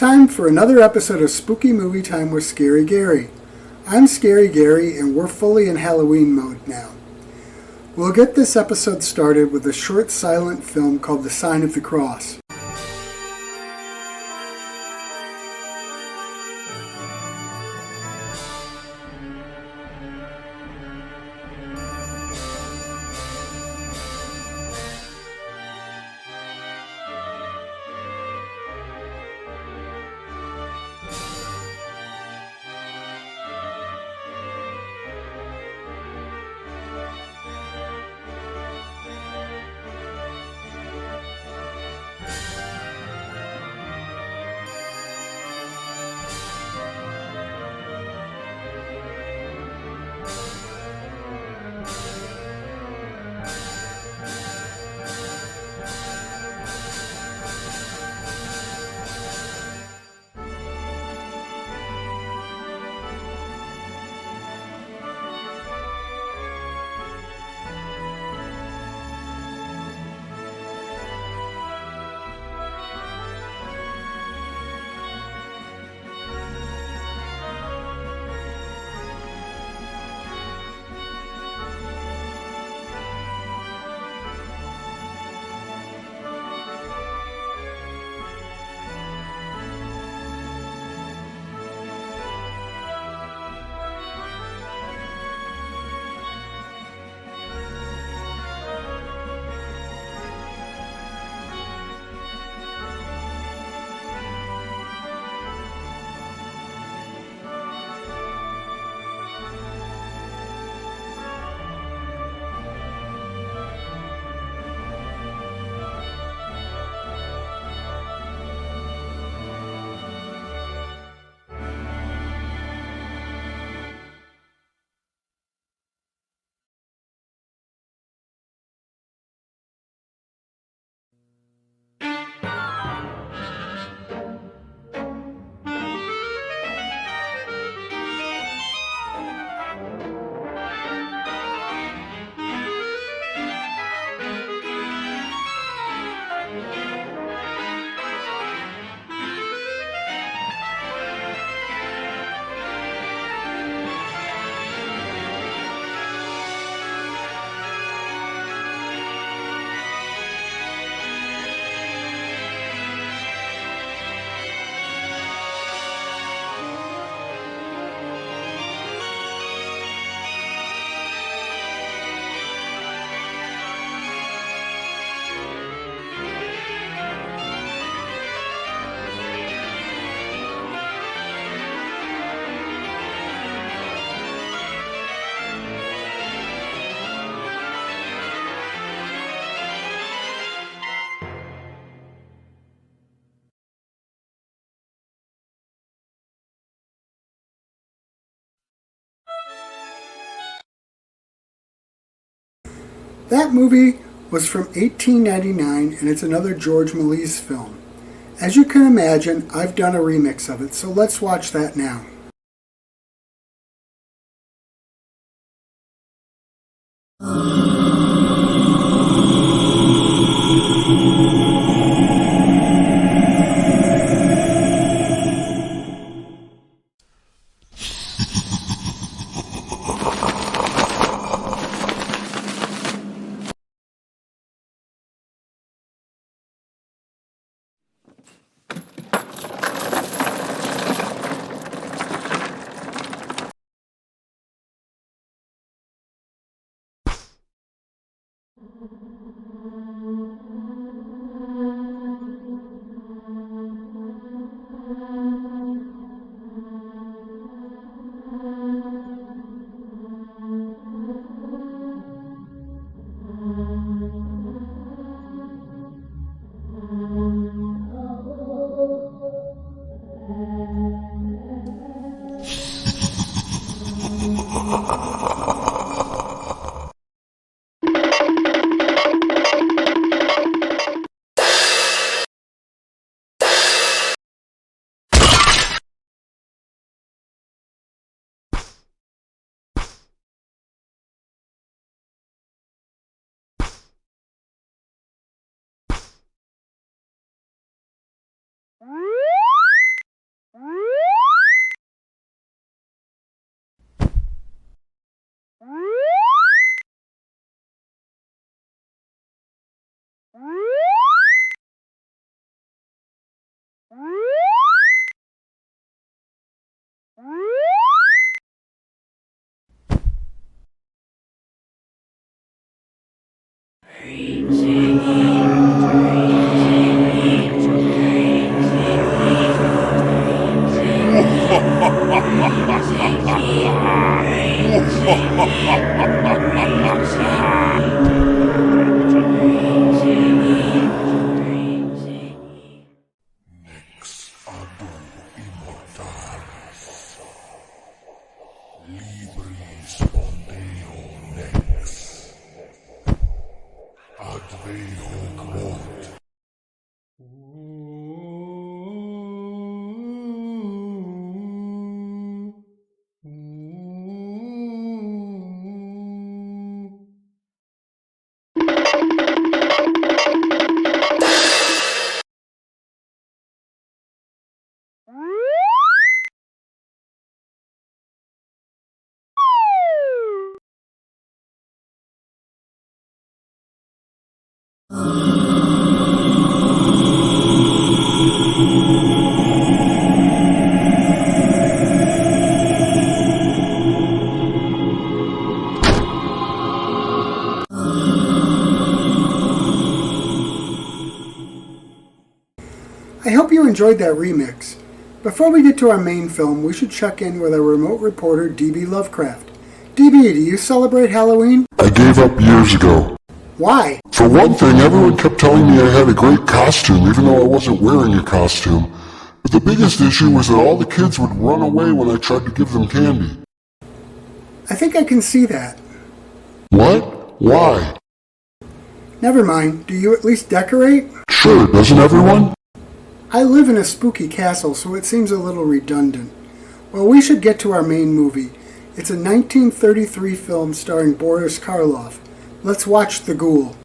time for another episode of Spooky Movie Time with Scary Gary. I'm Scary Gary, and we're fully in Halloween mode now. We'll get this episode started with a short silent film called The Sign of the Cross. That movie was from 1899, and it's another George Méliès film. As you can imagine, I've done a remix of it, so let's watch that now. I hope you enjoyed that remix. Before we get to our main film, we should check in with our remote reporter, DB Lovecraft. DB, do you celebrate Halloween? I gave up years ago. Why? For one thing, everyone kept telling me I had a great costume, even though I wasn't wearing a costume. But the biggest issue was that all the kids would run away when I tried to give them candy. I think I can see that. What? Why? Never mind. Do you at least decorate? Sure, doesn't everyone? I live in a spooky castle, so it seems a little redundant. Well, we should get to our main movie. It's a 1933 film starring Boris Karloff. Let's watch The Ghoul.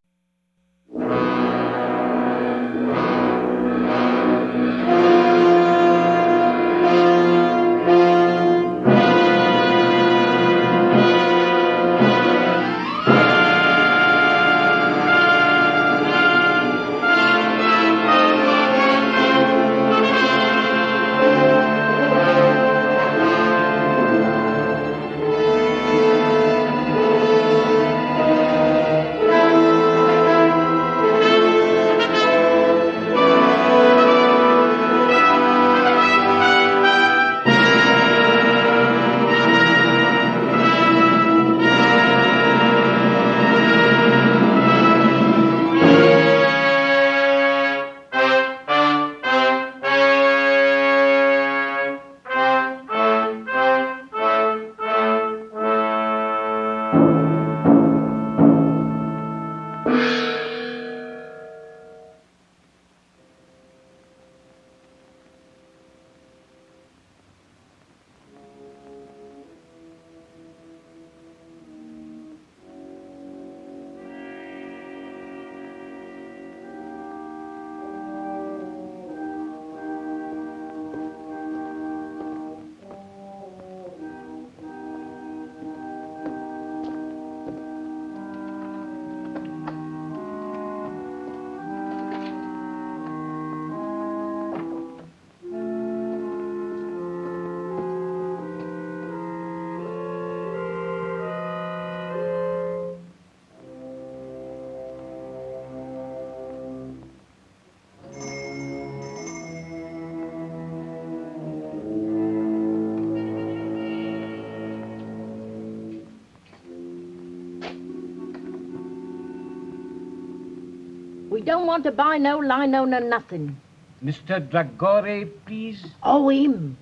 We don't want to buy no lino, no nothing. Mr. Dragore, please. Oh, him.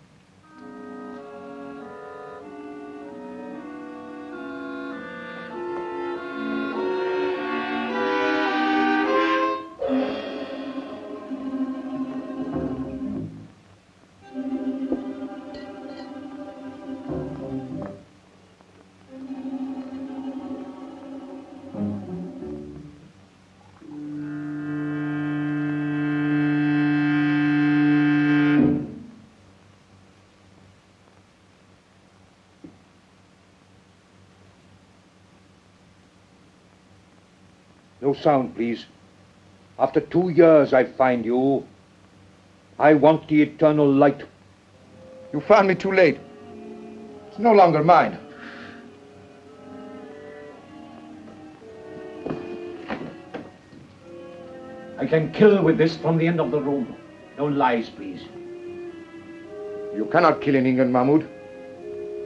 No sound, please. After 2 years I find you. I want the eternal light. You found me too late. It's no longer mine. I can kill with this from the end of the room. No lies, please. You cannot kill in England, Mahmoud.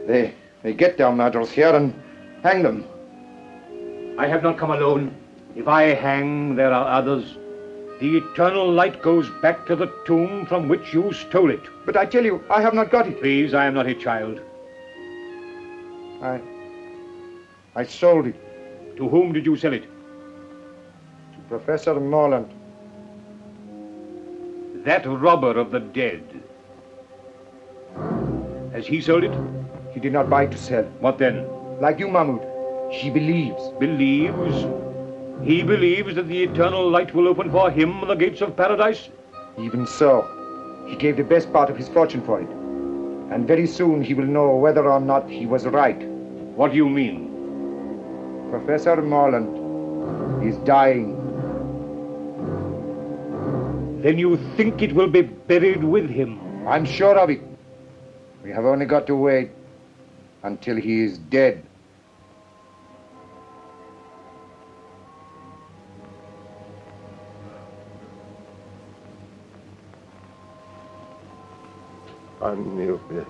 They get their murderers here and hang them. I have not come alone. If I hang, there are others. The eternal light goes back to the tomb from which you stole it. But I tell you, I have not got it. Please, I am not a child. I sold it To whom did you sell it? to Professor Morlant. That robber of the dead. Has he sold it? He did not buy to sell. What then? Like you, Mahmoud. She believes. Believes? He believes that the eternal light will open for him the gates of paradise? Even so, he gave the best part of his fortune for it. And very soon he will know whether or not he was right. What do you mean? Professor Morlant is dying. Then you think it will be buried with him? I'm sure of it. We have only got to wait until he is dead. Anubis.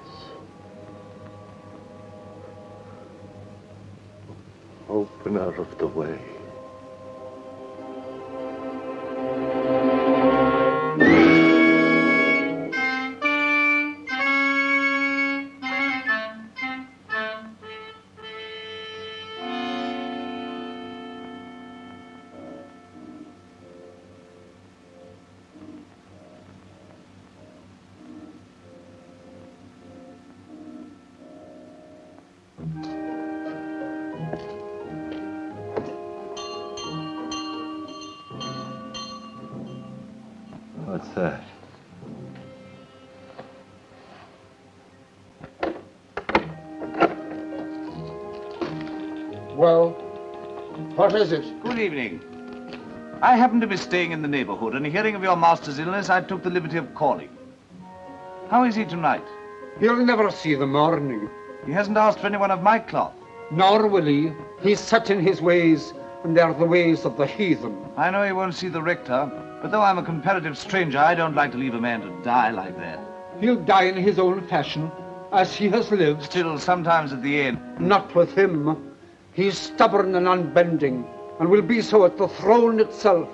Opener of the way. What's that? Well, what is it? Good evening. I happen to be staying in the neighborhood, and hearing of your master's illness, I took the liberty of calling. How is he tonight? He'll never see the morning. He hasn't asked for anyone of my cloth. Nor will he. He's set in his ways, and they're the ways of the heathen. I know he won't see the rector, but though I'm a comparative stranger, I don't like to leave a man to die like that. He'll die in his own fashion, as he has lived. Still, sometimes at the end. Not with him. He's stubborn and unbending, and will be so at the throne itself.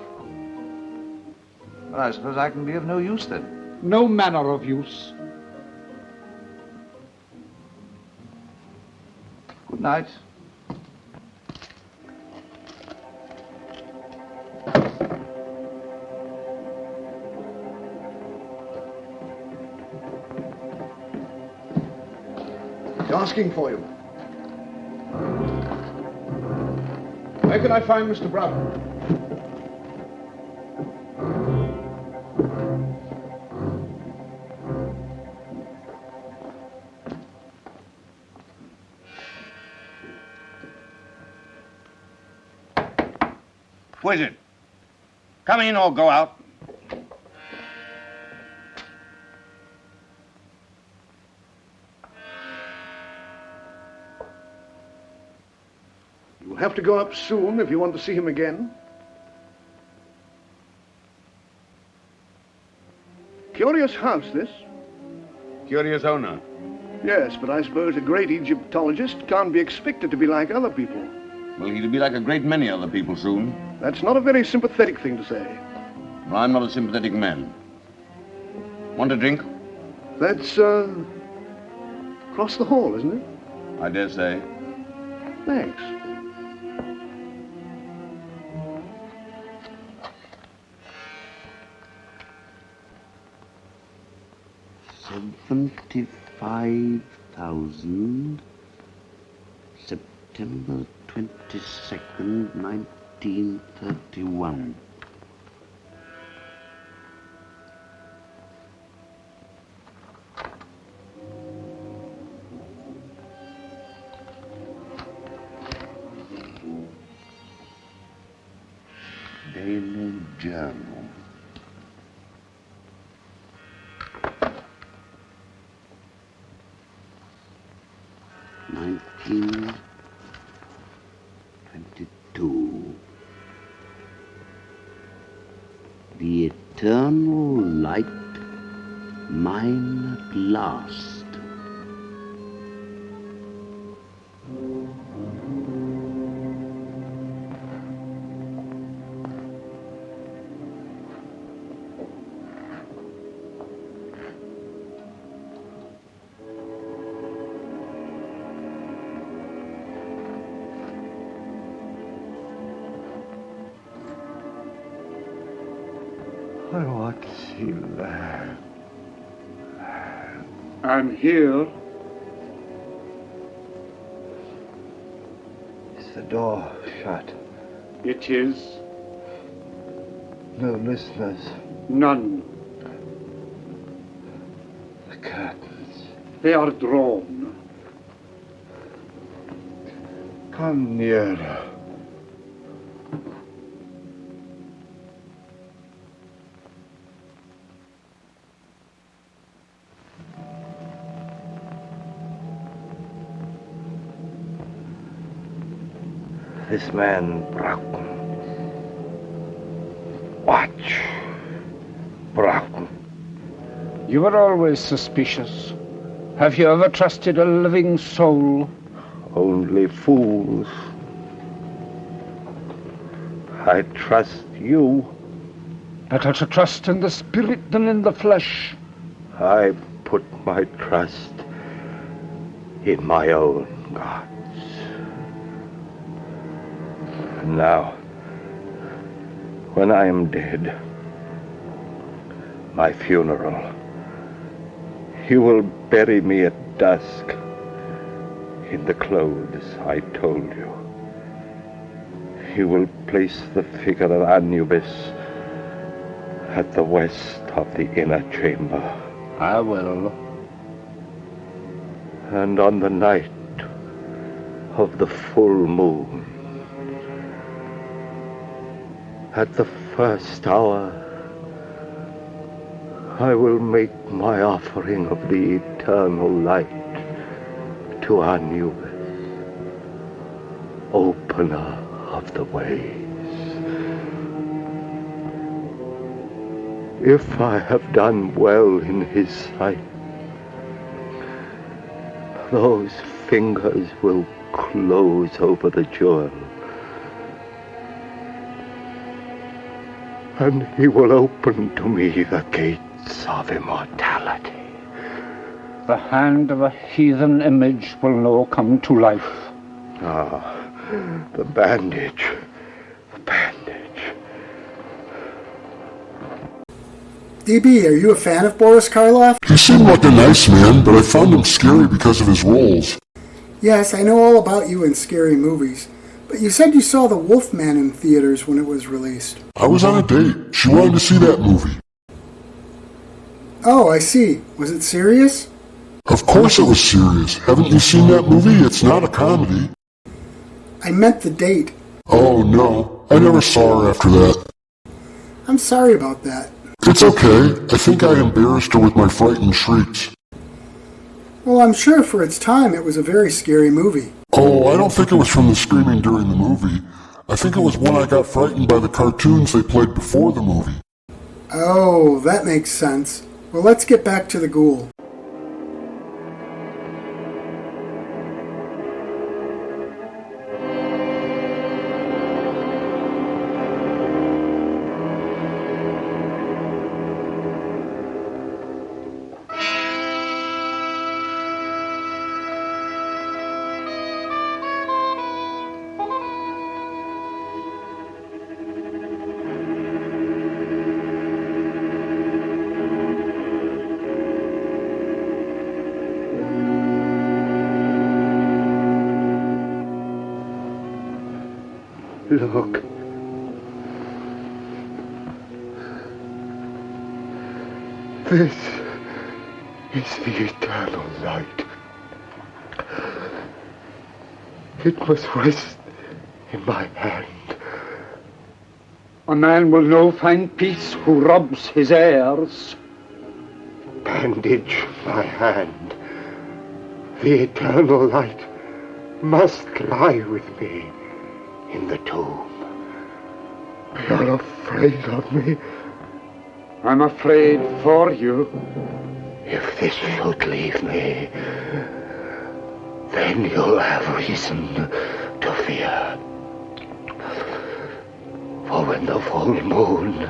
Well, I suppose I can be of no use then. No manner of use. Good night. He's asking for you. Where can I find Mr. Brown? Who is it? Come in or go out. You'll have to go up soon if you want to see him again. Curious house, this. Curious owner. Yes, but I suppose a great Egyptologist can't be expected to be like other people. Well, he'll be like a great many other people soon. That's not a very sympathetic thing to say. Well, I'm not a sympathetic man. Want a drink? That's, across the hall, isn't it? I dare say. Thanks. $75,000. September 22nd, 1931. Daily Journal. The eternal light, mine at last. What's he there? I'm here. Is the door shut? It is. No listeners. None. The curtains. They are drawn. Come nearer. This man, Broughton. Watch. Broughton. You were always suspicious. Have you ever trusted a living soul? Only fools. I trust you. Better to trust in the spirit than in the flesh. I put my trust in my own gods. And now, when I am dead, my funeral, you will bury me at dusk in the clothes I told you. You will place the figure of Anubis at the west of the inner chamber. I will. And on the night of the full moon, at the first hour, I will make my offering of the eternal light to Anubis, opener of the ways. If I have done well in his sight, those fingers will close over the jewel, and he will open to me the gates of immortality. The hand of a heathen image will now come to life. Ah, the bandage. The bandage. DB, are you a fan of Boris Karloff? He seemed like a nice man, but I found him scary because of his roles. Yes, I know all about you in scary movies. But you said you saw The Wolfman in theaters when it was released. I was on a date. She wanted to see that movie. Oh, I see. Was it serious? Of course it was serious. Haven't you seen that movie? It's not a comedy. I meant the date. Oh, no. I never saw her after that. I'm sorry about that. It's okay. I think I embarrassed her with my frightened shrieks. Well, I'm sure for its time it was a very scary movie. Oh, I don't think it was from the screaming during the movie. I think it was when I got frightened by the cartoons they played before the movie. Oh, that makes sense. Well, let's get back to the Ghoul. Look. This is the eternal light. It must rest in my hand. A man will now find peace who robs his heirs. Bandage my hand. The eternal light must lie with me in the tomb. You're afraid of me? I'm afraid for you. If this should leave me, then you'll have reason to fear. For when the full moon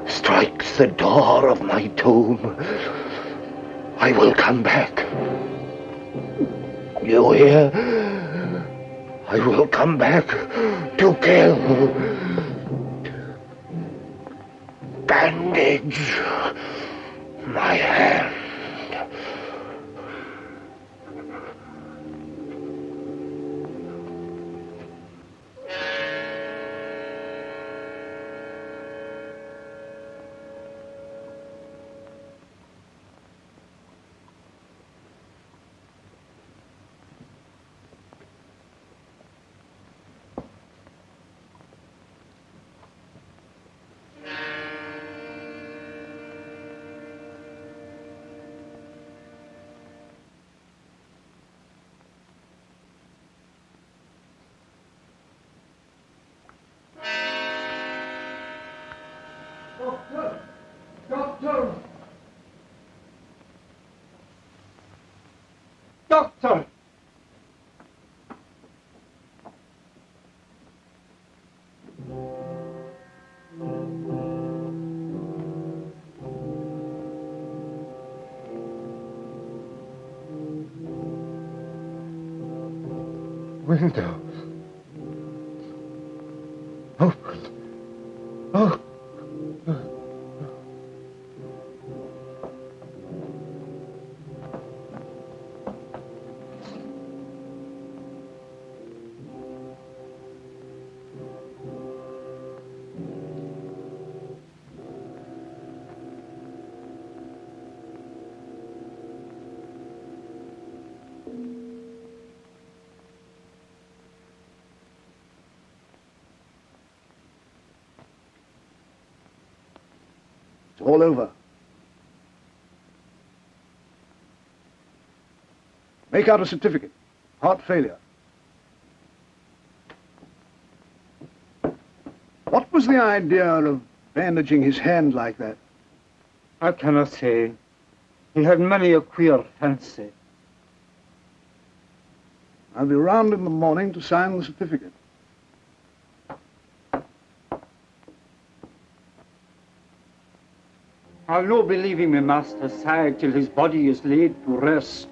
strikes the door of my tomb, I will come back. You hear? I will come back to kill. Bandage. My hand. Doctor! Doctor! Doctor! Window. Open. Oh. It's all over. Make out a certificate. Heart failure. What was the idea of bandaging his hand like that? I cannot say. He had many a queer fancy. I'll be round in the morning to sign the certificate. I'll no be leaving my master's side till his body is laid to rest.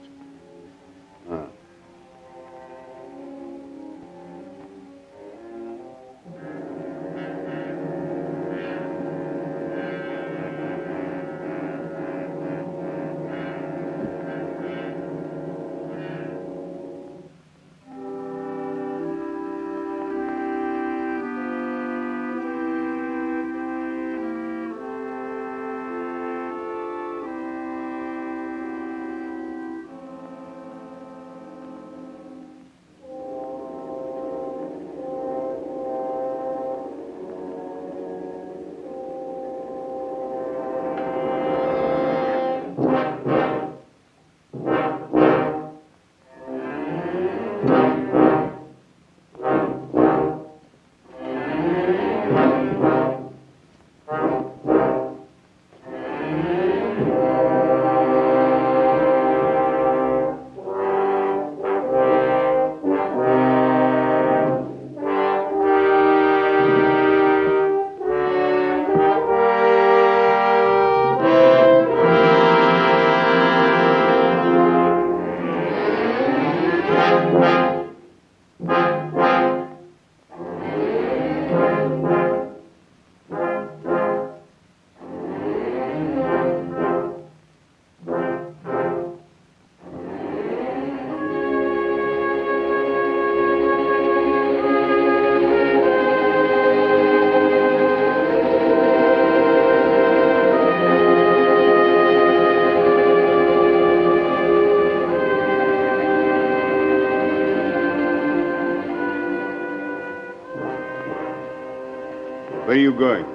Where are you going?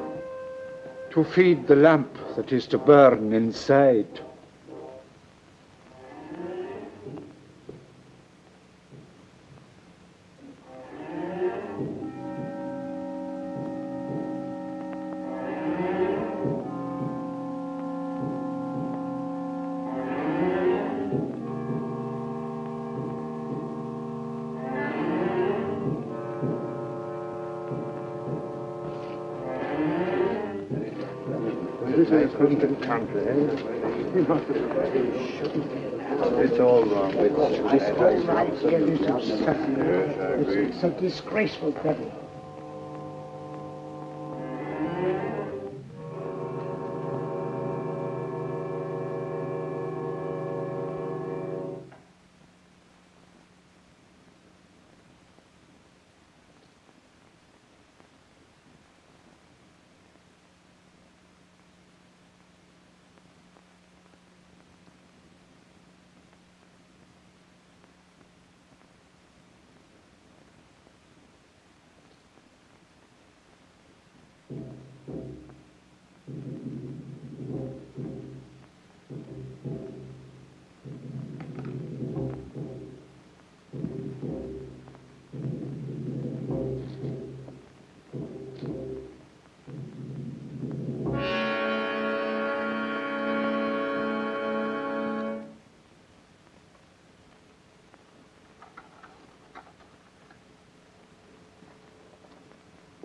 To feed the lamp that is to burn inside. It's all wrong. It's a disgraceful devil.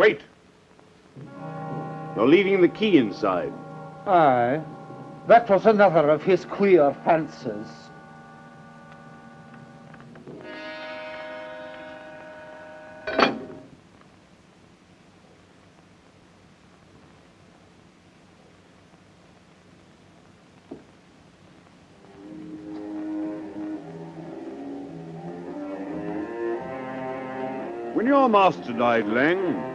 Wait. You're leaving the key inside. Aye. That was another of his queer fancies. When your master died, Lang,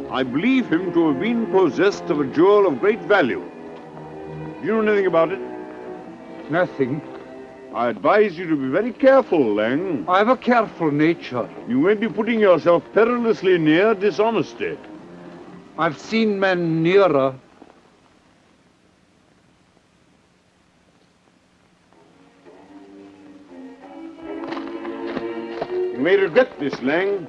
I believe him to have been possessed of a jewel of great value. Do you know anything about it? Nothing. I advise you to be very careful, Lang. I have a careful nature. You may be putting yourself perilously near dishonesty. I've seen men nearer. You may regret this, Lang.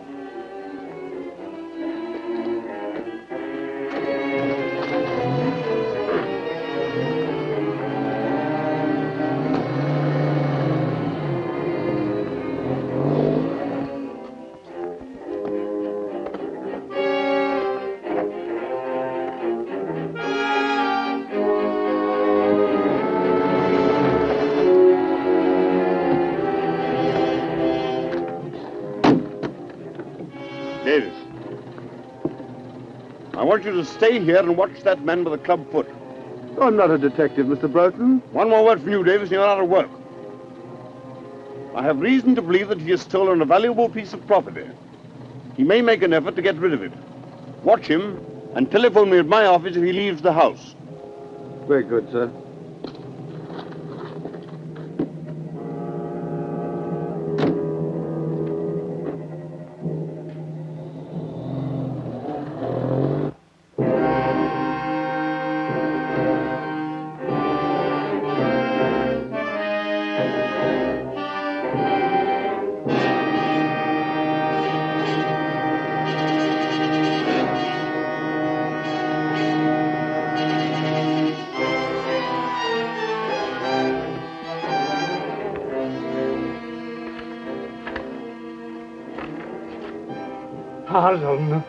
Davis, I want you to stay here and watch that man with the club foot. I'm not a detective, Mr. Broughton. One more word from you, Davis, and you're out of work. I have reason to believe that he has stolen a valuable piece of property. He may make an effort to get rid of it. Watch him and telephone me at my office if he leaves the house. Very good, sir. Harlan.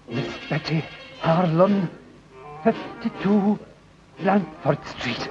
Miss Betty Harlan, 52 Blandford Street.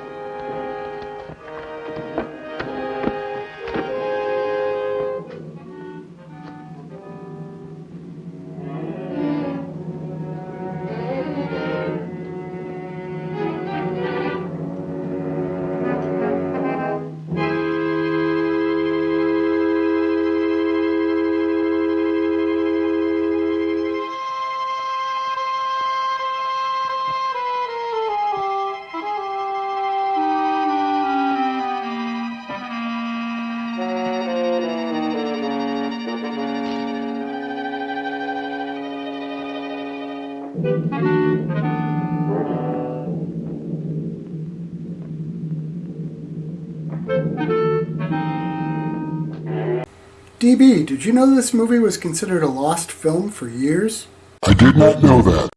DB, did you know this movie was considered a lost film for years? I did not know that.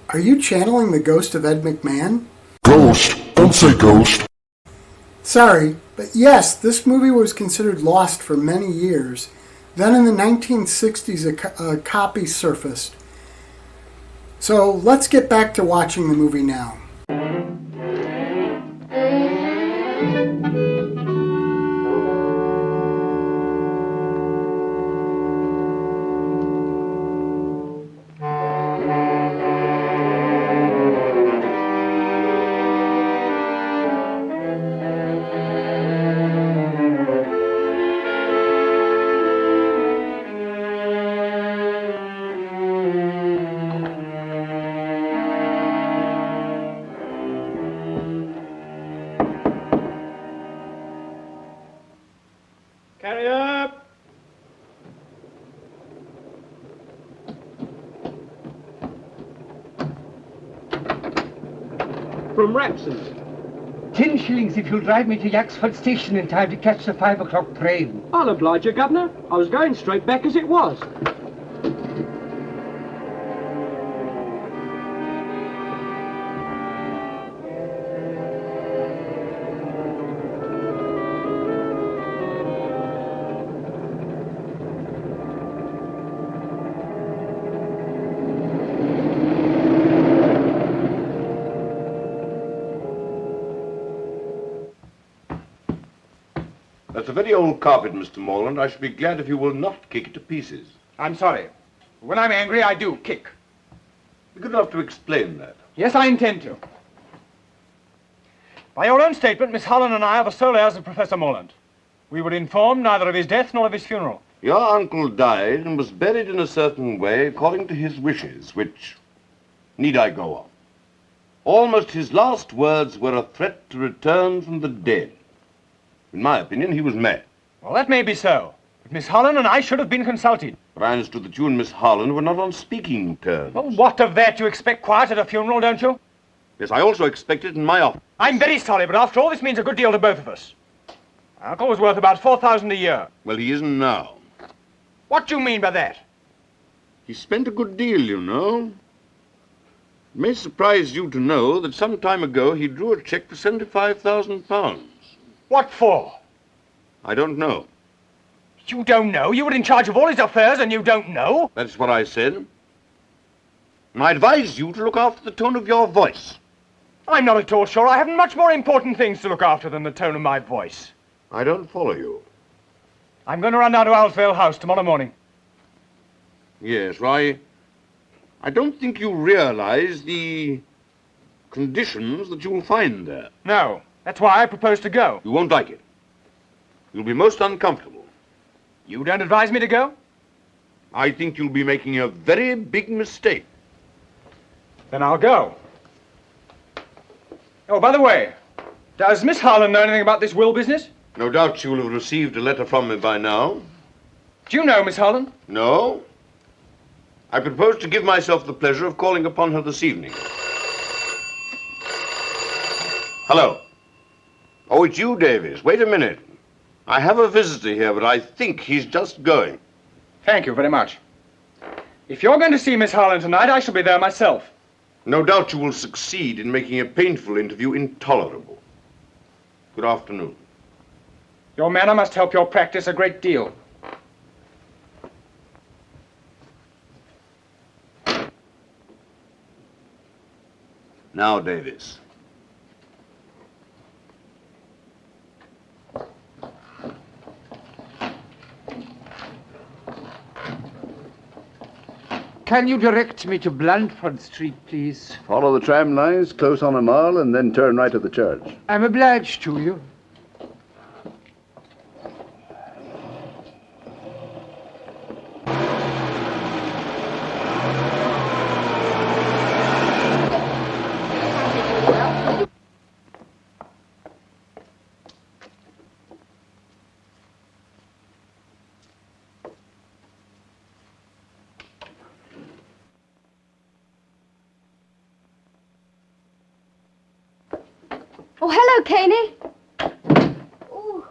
Are you channeling the ghost of Ed McMahon? Ghost? Don't say ghost. Sorry, but yes, this movie was considered lost for many years. Then in the 1960s, a copy surfaced. So let's get back to watching the movie now. Carry up! From Rapson's. 10 shillings if you'll drive me to Yaxford Station in time to catch the 5 o'clock train. I'll oblige you, Governor. I was going straight back as it was. That's a very old carpet, Mr. Morland. I should be glad if you will not kick it to pieces. I'm sorry. When I'm angry, I do kick. Be good enough to explain that. Yes, I intend to. By your own statement, Miss Holland and I are the sole heirs of Professor Morland. We were informed neither of his death nor of his funeral. Your uncle died and was buried in a certain way according to his wishes, which need I go on? Almost his last words were a threat to return from the dead. In my opinion, he was mad. Well, that may be so. But Miss Holland and I should have been consulted. But I understood that you and Miss Holland were not on speaking terms. Well, what of that? You expect quiet at a funeral, don't you? Yes, I also expect it in my office. I'm very sorry, but after all, this means a good deal to both of us. My uncle was worth about $4,000 a year. Well, he isn't now. What do you mean by that? He spent a good deal, you know. It may surprise you to know that some time ago he drew a cheque for £75,000. What for? I don't know. You don't know? You were in charge of all his affairs and you don't know? That's what I said. And I advise you to look after the tone of your voice. I'm not at all sure. I have much more important things to look after than the tone of my voice. I don't follow you. I'm going to run down to Owlville House tomorrow morning. Yes, I don't think you realize the conditions that you'll find there. No, that's why I propose to go. You won't like it. You'll be most uncomfortable. You don't advise me to go? I think you'll be making a very big mistake. Then I'll go. Oh, by the way, does Miss Harlan know anything about this will business? No doubt she will have received a letter from me by now. Do you know Miss Harlan? No. I propose to give myself the pleasure of calling upon her this evening. Hello. Oh, it's you, Davies. Wait a minute. I have a visitor here, but I think he's just going. Thank you very much. If you're going to see Miss Harlan tonight, I shall be there myself. No doubt you will succeed in making a painful interview intolerable. Good afternoon. Your manner must help your practice a great deal. Now, Davies. Can you direct me to Blandford Street, please? Follow the tram lines close on a mile and then turn right to the church. I'm obliged to you. Oh, hello, Caney. Ooh.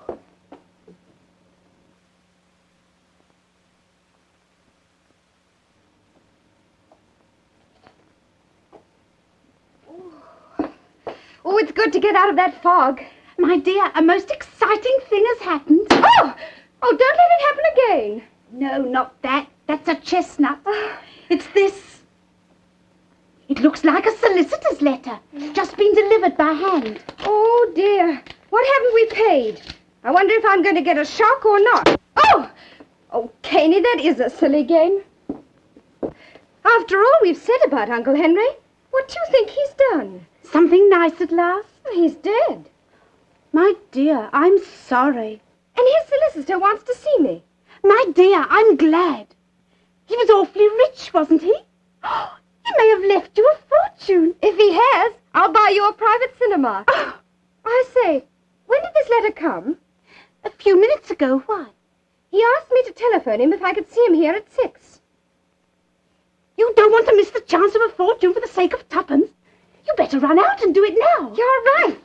Oh, it's good to get out of that fog. My dear, a most exciting thing has happened. Oh! Oh, don't let it happen again. No, not that. That's a chestnut. It's this. It looks like a solicitor's letter. Just been delivered by hand. Oh, dear. What haven't we paid? I wonder if I'm going to get a shock or not. Oh! Oh, Caney, that is a silly game. After all we've said about Uncle Henry, what do you think he's done? Something nice at last? He's dead. My dear, I'm sorry. And his solicitor wants to see me. My dear, I'm glad. He was awfully rich, wasn't he? He may have left you a fortune. If he has, I'll buy you a private cinema. I say, when did this letter come? A few minutes ago. Why? He asked me to telephone him if I could see him here at 6. You don't want to miss the chance of a fortune for the sake of tuppence. You better run out and do it now. You're right.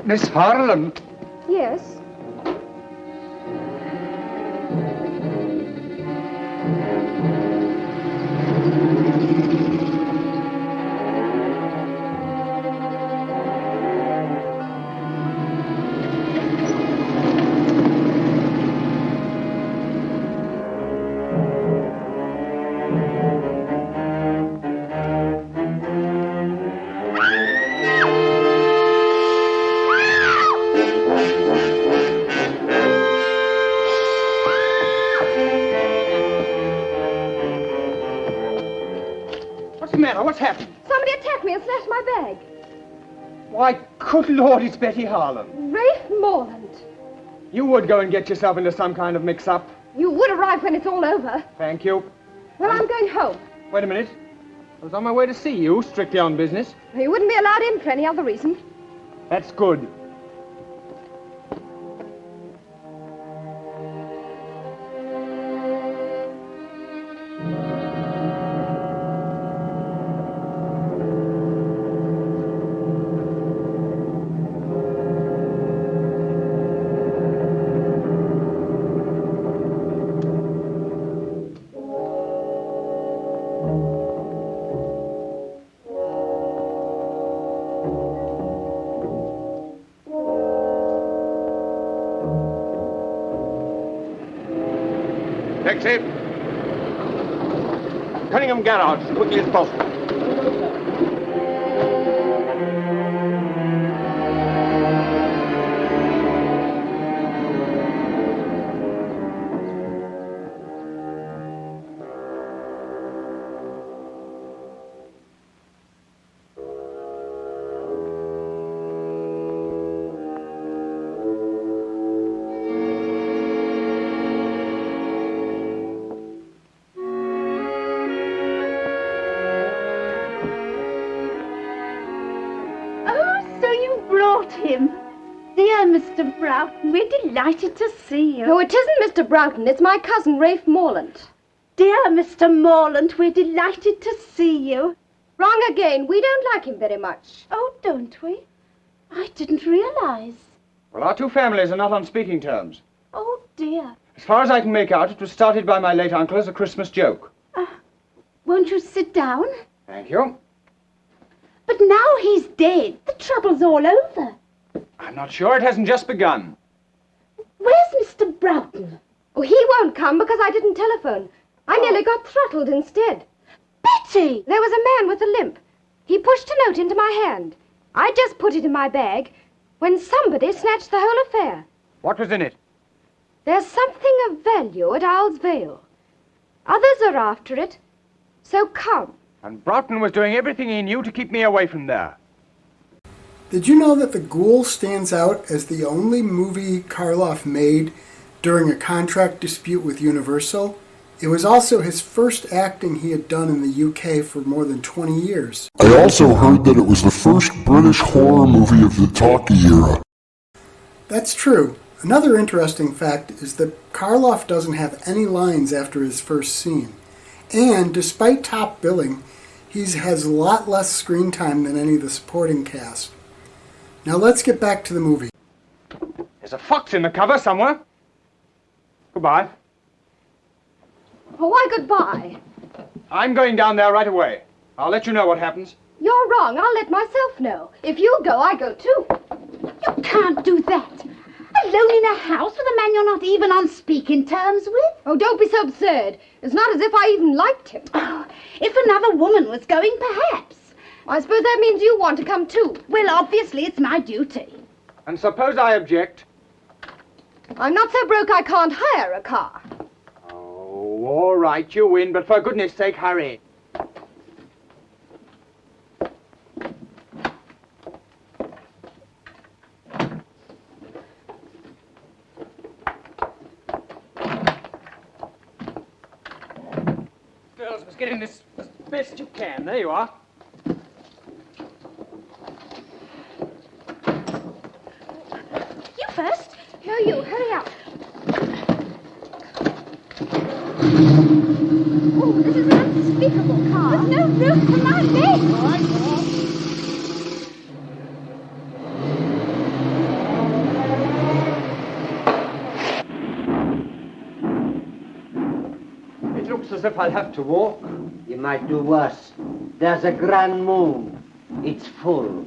Miss Harlan. Yes? What's happened? Somebody attacked me and snatched my bag. Why, good Lord, it's Betty Harlan. Rafe Morlant. You would go and get yourself into some kind of mix-up. You would arrive when it's all over. Thank you. Well, I'm going home. Wait a minute. I was on my way to see you, strictly on business. You wouldn't be allowed in for any other reason. That's good. Taxi! Cunningham Garage, as quickly as possible. Him. Dear Mr. Broughton, we're delighted to see you. No, it isn't Mr. Broughton. It's my cousin, Rafe Morlant. Dear Mr. Morlant, we're delighted to see you. Wrong again. We don't like him very much. Oh, don't we? I didn't realize. Well, our two families are not on speaking terms. Oh, dear. As far as I can make out, it was started by my late uncle as a Christmas joke. Won't you sit down? Thank you. But now he's dead. The trouble's all over. I'm not sure. It hasn't just begun. Where's Mr. Broughton? Oh, he won't come because I didn't telephone. I nearly got throttled instead. Betty! There was a man with a limp. He pushed a note into my hand. I just put it in my bag when somebody snatched the whole affair. What was in it? There's something of value at Owlville. Others are after it, so come. And Broughton was doing everything he knew to keep me away from there. Did you know that The Ghoul stands out as the only movie Karloff made during a contract dispute with Universal? It was also his first acting he had done in the UK for more than 20 years. I also heard that it was the first British horror movie of the talkie era. That's true. Another interesting fact is that Karloff doesn't have any lines after his first scene. And despite top billing, he has a lot less screen time than any of the supporting cast. Now let's get back to the movie. There's a fox in the cover somewhere. Goodbye. Oh, why goodbye? I'm going down there right away. I'll let you know what happens. You're wrong. I'll let myself know. If you go, I go too. You can't do that. Alone in a house with a man you're not even on speaking terms with? Oh, don't be so absurd. It's not as if I even liked him. Oh, if another woman was going, perhaps. I suppose that means you want to come too. Well, obviously it's my duty. And suppose I object? I'm not so broke I can't hire a car. Oh, all right, you win, but for goodness sake, hurry. Girls, must get in this as best you can. There you are. You first. No, you. Hurry up. Oh, this is an unspeakable car. There's no room for my legs. All right, It looks as if I'll have to walk. You might do worse. There's a grand moon. It's full.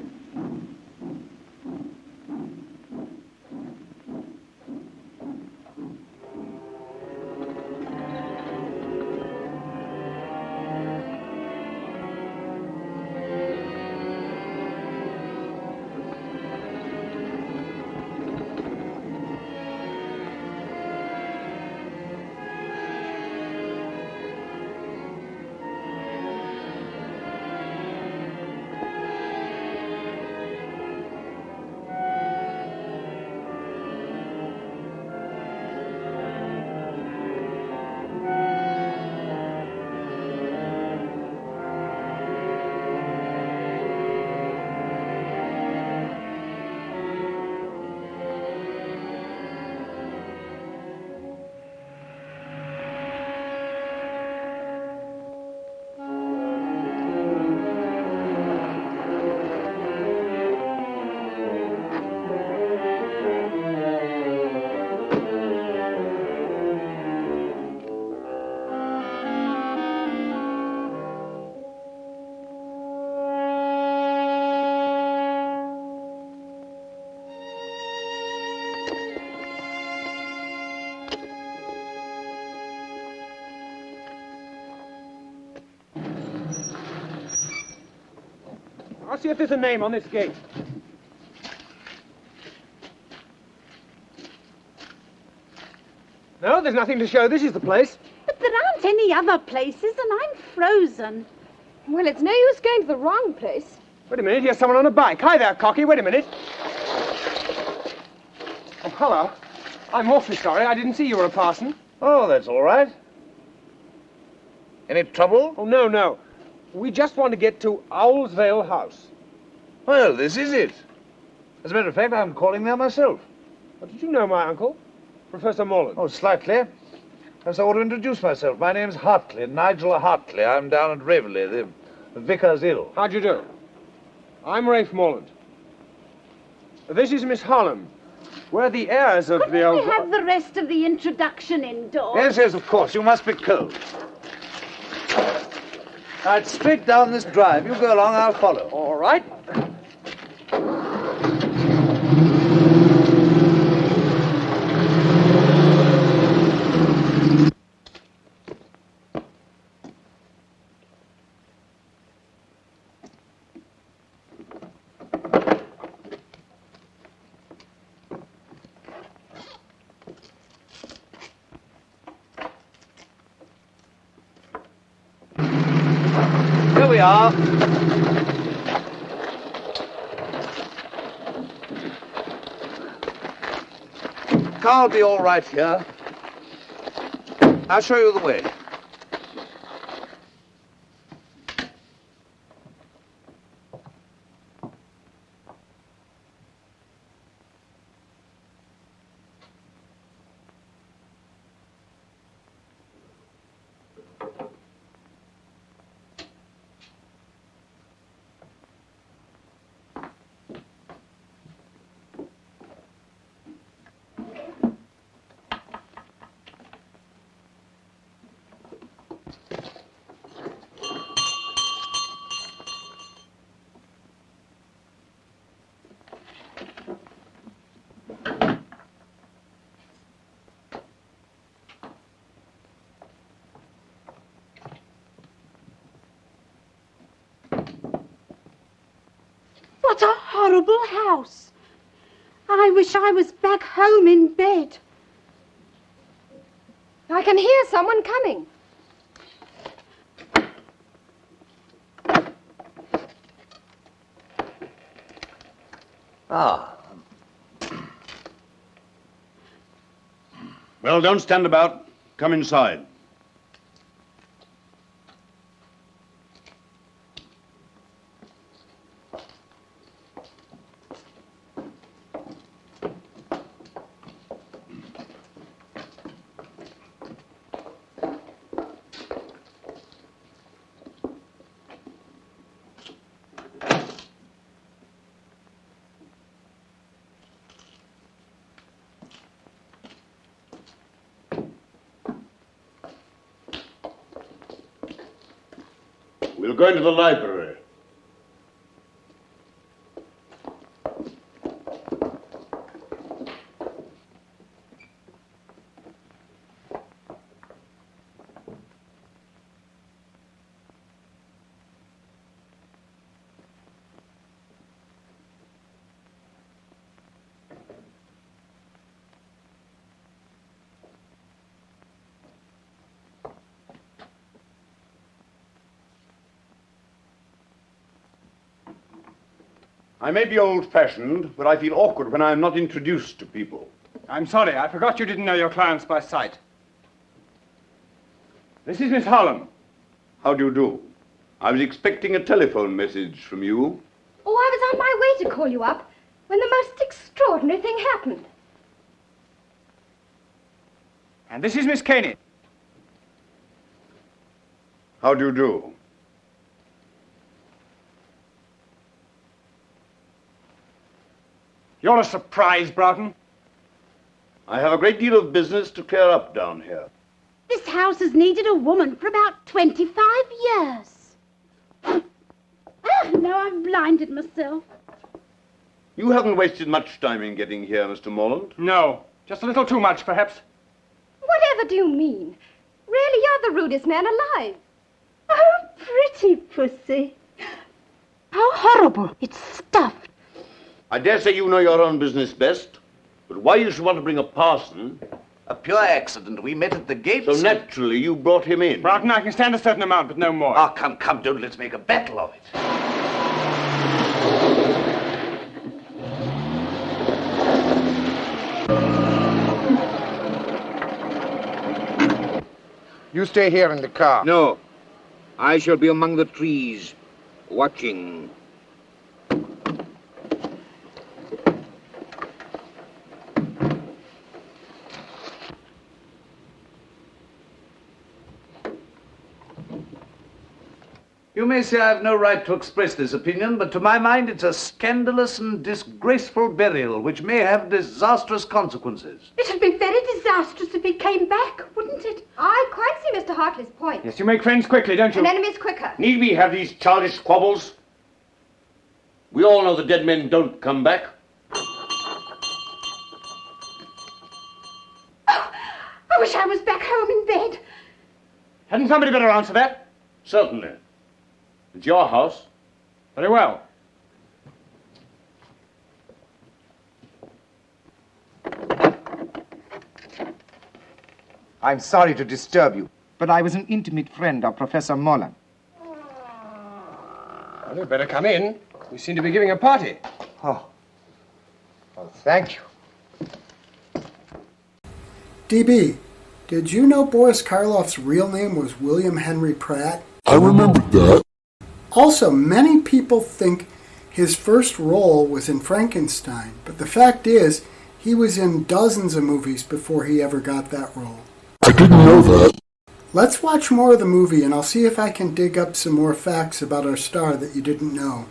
I'll see if there's a name on this gate. No, there's nothing to show. This is the place. But there aren't any other places, and I'm frozen. Well, it's no use going to the wrong place. Wait a minute, here's someone on a bike. Hi there, Cocky. Wait a minute. Oh, hello. I'm awfully sorry. I didn't see you were a parson. Oh, that's all right. Any trouble? Oh, no. We just want to get to Owlville House. Well, this is it. As a matter of fact, I'm calling there myself. Well, did you know my uncle, Professor Morlant? Oh, slightly. Perhaps I ought to introduce myself. My name's Hartley, Nigel Hartley. I'm down at Raveley. The vicar's ill. How'd you do? I'm Rafe Morlant. This is Miss Holland. We're the heirs of the old... Couldn't we have the rest of the introduction indoors? Yes, of course. You must be cold. Right, straight down this drive. You go along, I'll follow. All right. Here we are. Car will be all right here. I'll show you the way. What a horrible house. I wish I was back home in bed. I can hear someone coming. Ah. Well, don't stand about. Come inside. We'll go into the library. I may be old-fashioned, but I feel awkward when I'm not introduced to people. I'm sorry, I forgot you didn't know your clients by sight. This is Miss Harlem. How do you do? I was expecting a telephone message from you. Oh, I was on my way to call you up when the most extraordinary thing happened. And this is Miss Caney. How do you do? You're a surprise, Broughton. I have a great deal of business to clear up down here. This house has needed a woman for about 25 years. Now I've blinded myself. You haven't wasted much time in getting here, Mr. Morlant. No, just a little too much, perhaps. Whatever do you mean? Really, you're the rudest man alive. Oh, pretty pussy. How horrible. It's stuffed. I dare say you know your own business best, but why you should want to bring a parson... A pure accident. We met at the gates. So naturally you brought him in. Broughton, I can stand a certain amount, but no more. Oh, come, don't let's make a battle of it. You stay here in the car. No. I shall be among the trees, watching. You may say I have no right to express this opinion, but to my mind it's a scandalous and disgraceful burial which may have disastrous consequences. It would be very disastrous if he came back, wouldn't it? I quite see Mr. Hartley's point. Yes, you make friends quickly, don't you? And enemies quicker. Need we have these childish squabbles? We all know the dead men don't come back. Oh, I wish I was back home in bed. Hadn't somebody better answer that? Certainly. It's your house. Very well. I'm sorry to disturb you, but I was an intimate friend of Professor Morlant. Well, you'd better come in. We seem to be giving a party. Oh. Well, thank you. DB, did you know Boris Karloff's real name was William Henry Pratt? I remembered that. Also, many people think his first role was in Frankenstein, but the fact is, he was in dozens of movies before he ever got that role. I didn't know that. Let's watch more of the movie, and I'll see if I can dig up some more facts about our star that you didn't know.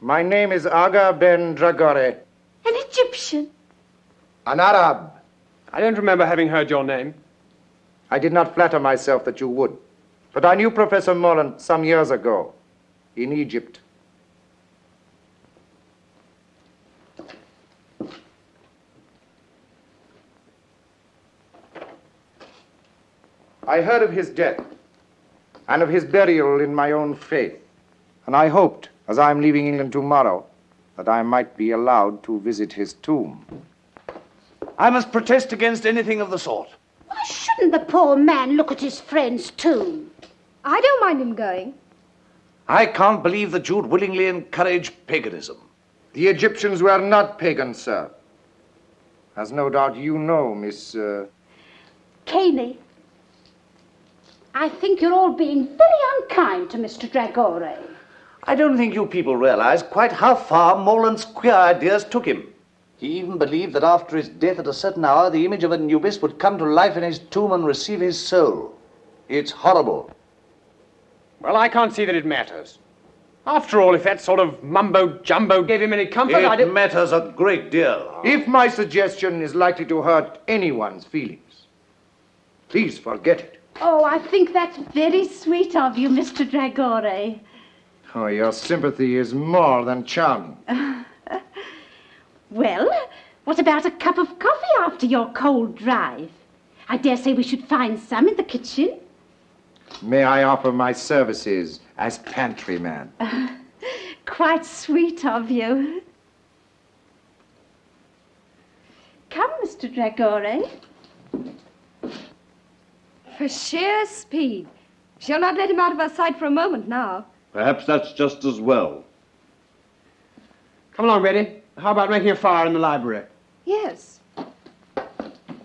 My name is Aga Ben Dragore. An Egyptian. An Arab. I don't remember having heard your name. I did not flatter myself that you would. But I knew Professor Morlant some years ago, in Egypt. I heard of his death and of his burial in my own faith, and I hoped, as I'm leaving England tomorrow, that I might be allowed to visit his tomb. I must protest against anything of the sort. Why shouldn't the poor man look at his friend's tomb? I don't mind him going. I can't believe that you'd willingly encourage paganism. The Egyptians were not pagans, sir. As no doubt you know, Miss... Caney, I think you're all being very unkind to Mr. Dragore. I don't think you people realize quite how far Morlant's queer ideas took him. He even believed that after his death at a certain hour, the image of Anubis would come to life in his tomb and receive his soul. It's horrible. Well, I can't see that it matters. After all, if that sort of mumbo-jumbo gave him any comfort, It matters a great deal. If my suggestion is likely to hurt anyone's feelings, please forget it. Oh, I think that's very sweet of you, Mr. Dragore. Oh, your sympathy is more than charming. Well, what about a cup of coffee after your cold drive? I dare say we should find some in the kitchen. May I offer my services as pantryman? Quite sweet of you. Come, Mr. Dragore. For sheer speed. She'll not let him out of her sight for a moment now. Perhaps that's just as well. Come along, Betty. How about making a fire in the library? Yes.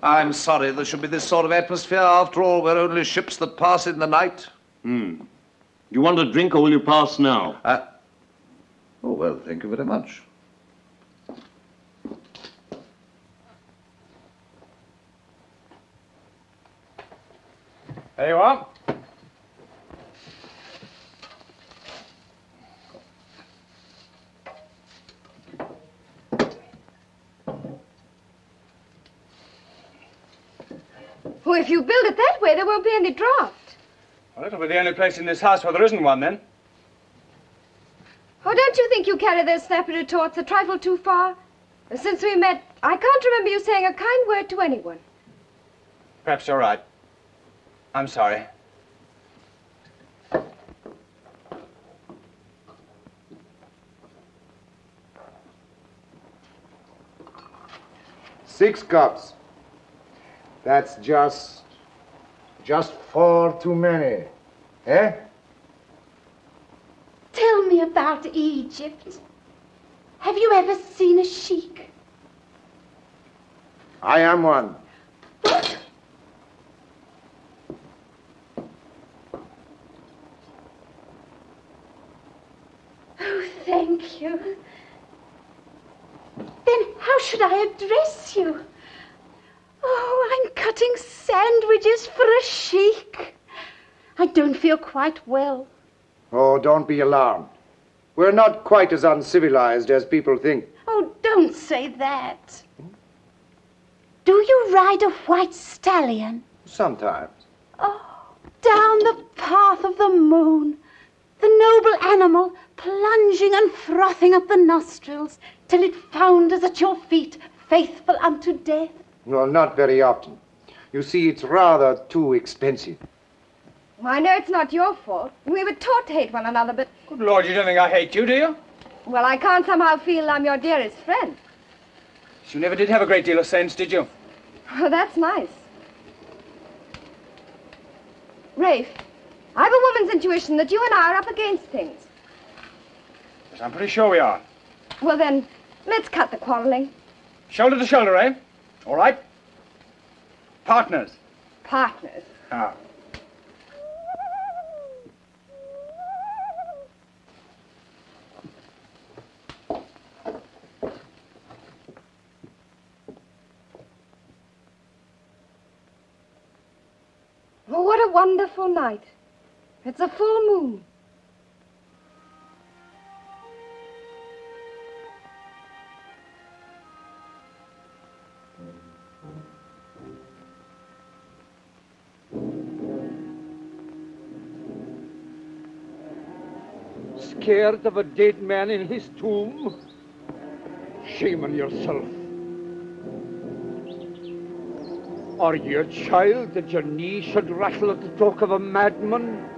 I'm sorry there should be this sort of atmosphere. After all, we're only ships that pass in the night. Do you want a drink or will you pass now? Oh, well, thank you very much. There you are. Well, if you build it that way, there won't be any draft. Well, it'll be the only place in this house where there isn't one, then. Oh, don't you think you carry those snappy retorts a trifle too far? Since we met, I can't remember you saying a kind word to anyone. Perhaps you're right. I'm sorry. Six cups. That's just 4 too many. Eh? Tell me about Egypt. Have you ever seen a sheik? I am one. What? Oh, thank you. Then how should I address you? Oh, I'm cutting sandwiches for a sheik. I don't feel quite well. Oh, don't be alarmed. We're not quite as uncivilized as people think. Oh, don't say that. Do you ride a white stallion? Sometimes. Oh, down the path of the moon, the noble animal plunging and frothing at the nostrils till it founders at your feet, faithful unto death. Well, not very often. You see, it's rather too expensive. I know it's not your fault. We were taught to hate one another, but... Good Lord, you don't think I hate you, do you? Well, I can't somehow feel I'm your dearest friend. You never did have a great deal of sense, did you? Oh, that's nice. Rafe, I have a woman's intuition that you and I are up against things. Yes, I'm pretty sure we are. Well, then, let's cut the quarreling. Shoulder to shoulder, eh? All right. Partners. Partners. Ah. Oh, what a wonderful night. It's a full moon. Scared of a dead man in his tomb? Shame on yourself. Are you a child that your knee should rattle at the talk of a madman?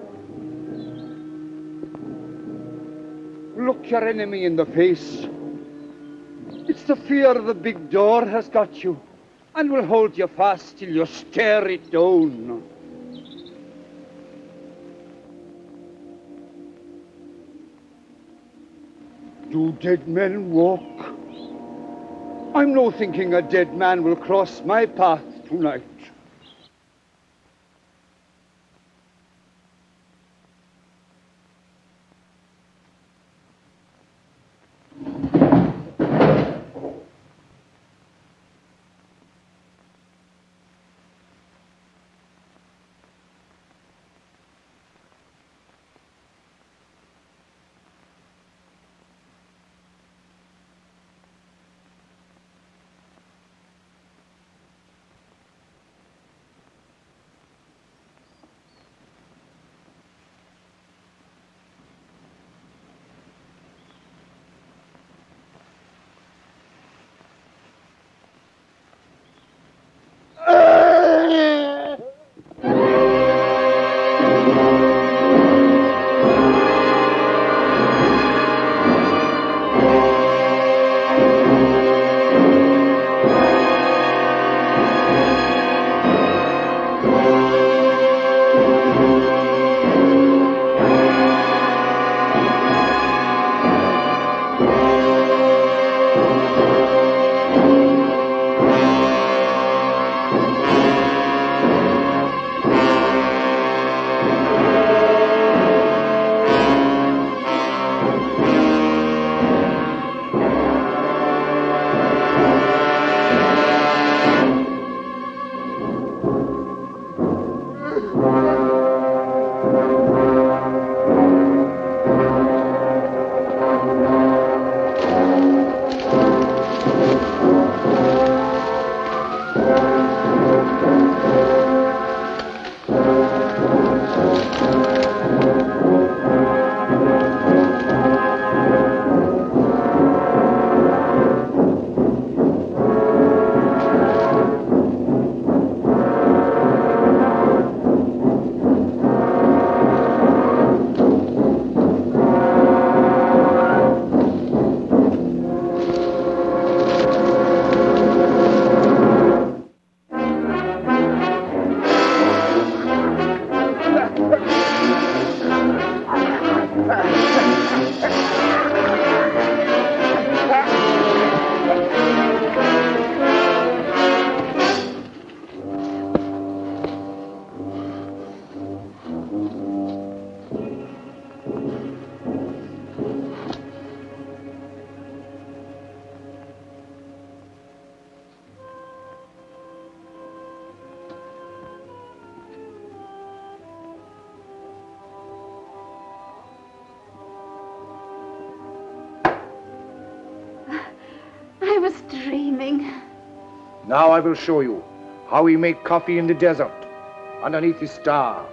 Look your enemy in the face. It's the fear of the big door has got you, and will hold you fast till you stare it down. Do dead men walk? I'm no thinking a dead man will cross my path tonight. I was dreaming. Now I will show you how we make coffee in the desert, underneath the stars.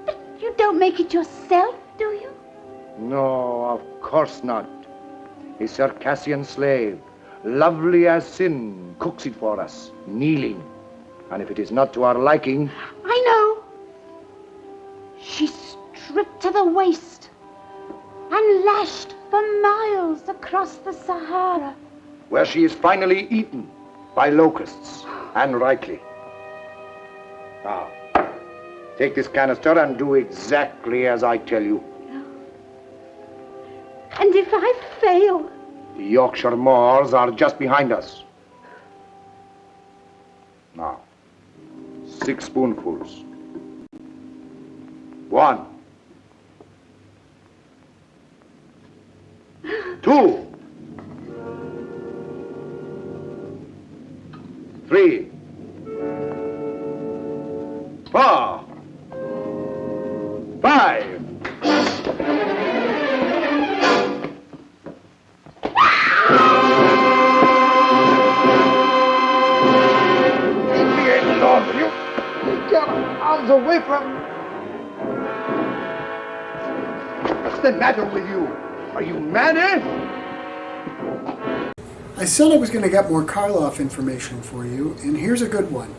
But you don't make it yourself, do you? No, of course not. A Circassian slave, lovely as sin, cooks it for us, kneeling. And if it is not to our liking... I know. She's stripped to the waist and lashed for miles across the Sahara. where she is finally eaten by locusts, and rightly. Now, take this canister and do exactly as I tell you. And if I fail? The Yorkshire moors are just behind us. Now, 6 spoonfuls. 1. 2. 3. 4. 5. Get arms away from me. What's the matter with you? Are you mad, eh? I said I was going to get more Karloff information for you, and here's a good one.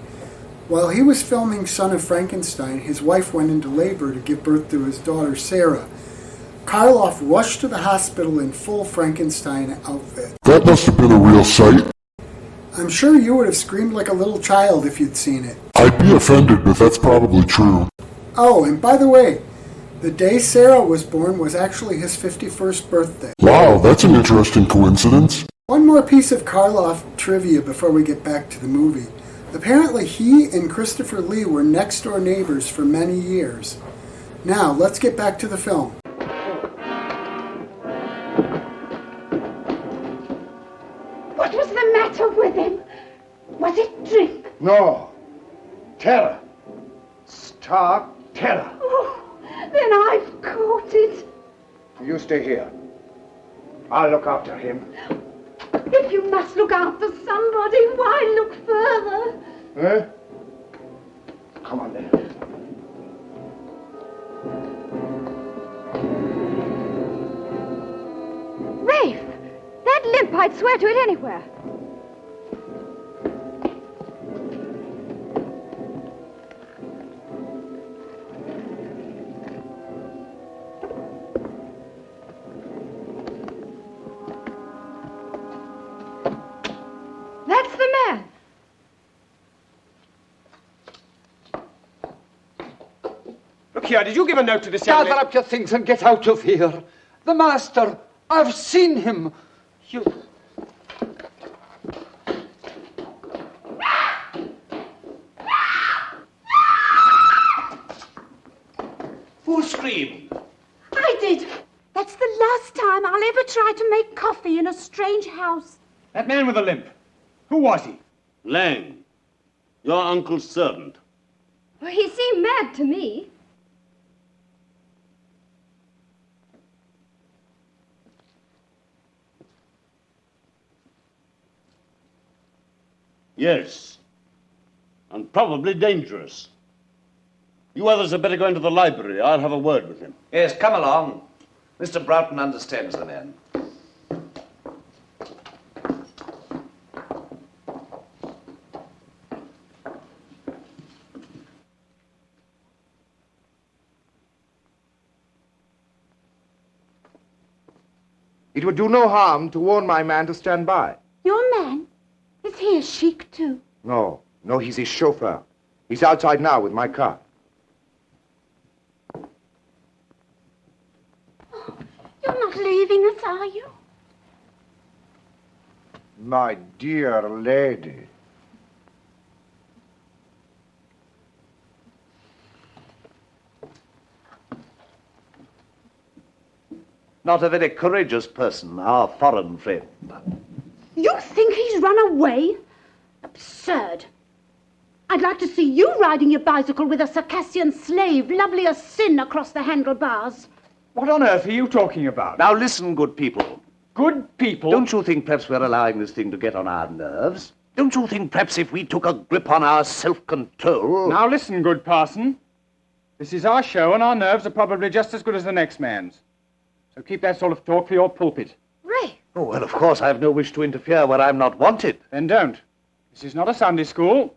While he was filming Son of Frankenstein, his wife went into labor to give birth to his daughter Sarah. Karloff rushed to the hospital in full Frankenstein outfit. That must have been a real sight. I'm sure you would have screamed like a little child if you'd seen it. I'd be offended, but that's probably true. Oh, and by the way, the day Sarah was born was actually his 51st birthday. Wow, that's an interesting coincidence. One more piece of Karloff trivia before we get back to the movie. Apparently he and Christopher Lee were next-door neighbors for many years. Now, let's get back to the film. What was the matter with him? Was it drink? No. Terror. Stark terror. Oh, then I've caught it. You stay here. I'll look after him. If you must look after somebody, why look further? Eh? Come on then. Rafe! That limp, I'd swear to it anywhere. That's the man. Look here, did you give a note to this young Gather up your things and get out of here. The master, I've seen him. You... Who screamed? I did. That's the last time I'll ever try to make coffee in a strange house. That man with the limp. Who was he? Lang, your uncle's servant. Well, he seemed mad to me. Yes, and probably dangerous. You others had better go into the library. I'll have a word with him. Yes, come along. Mr. Broughton understands the man. It would do no harm to warn my man to stand by. Your man? Is he a sheik too? No, he's his chauffeur. He's outside now with my car. You're not leaving us, are you? My dear lady. Not a very courageous person, our foreign friend. You think he's run away? Absurd. I'd like to see you riding your bicycle with a Circassian slave, lovely as sin, across the handlebars. What on earth are you talking about? Now listen, good people. Good people? Don't you think perhaps we're allowing this thing to get on our nerves? Don't you think perhaps if we took a grip on our self-control... Now listen, good parson. This is our show, and our nerves are probably just as good as the next man's. So keep that sort of talk for your pulpit. Ray! Oh, well, of course, I have no wish to interfere where I'm not wanted. Then don't. This is not a Sunday school.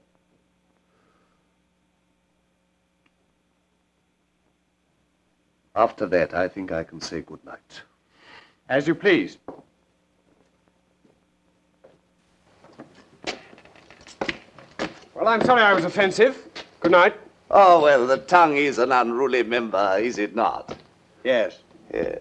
After that, I think I can say good night. As you please. Well, I'm sorry I was offensive. Good night. Oh, well, the tongue is an unruly member, is it not? Yes. Yes.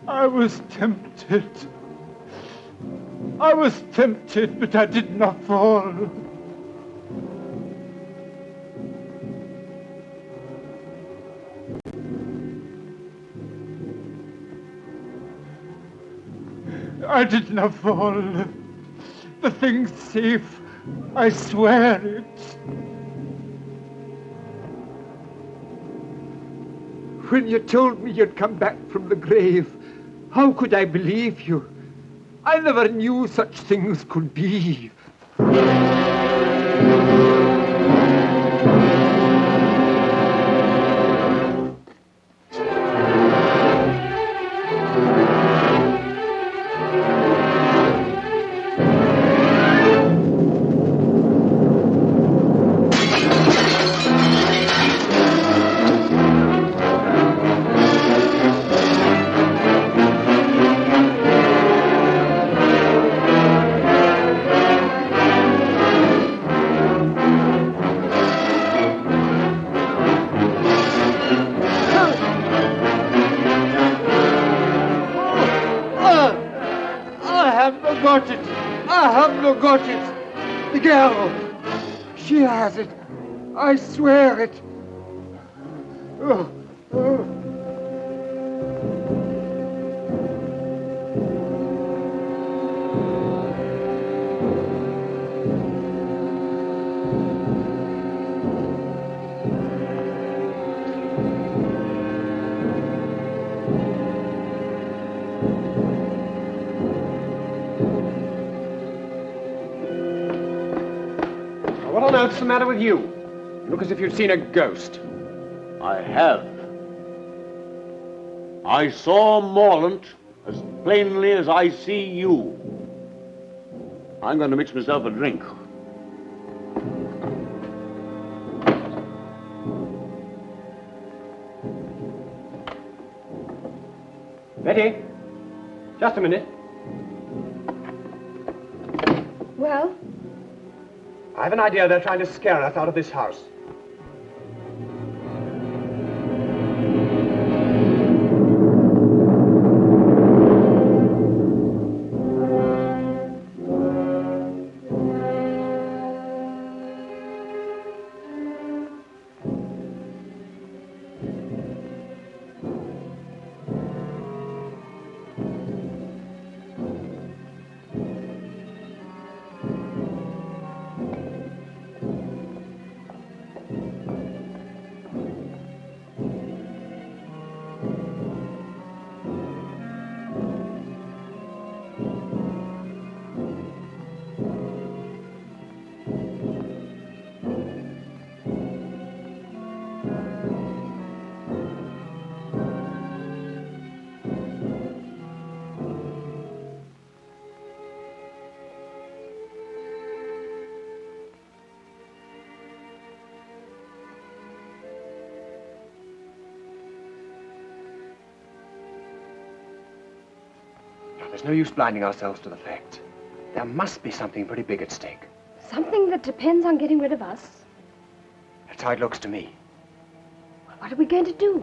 I was tempted. I was tempted, but I did not fall. I did not fall. The thing's safe. I swear it. When you told me you'd come back from the grave, how could I believe you? I never knew such things could be. got it. I have no got it. The girl. She has it. I swear it. Oh, oh. What on earth's the matter with you? You look as if you'd seen a ghost. I have. I saw Morlant as plainly as I see you. I'm going to mix myself a drink. Betty, just a minute. Well? I have an idea they're trying to scare us out of this house. There's no use blinding ourselves to the facts. There must be something pretty big at stake. Something that depends on getting rid of us? That's how it looks to me. What are we going to do?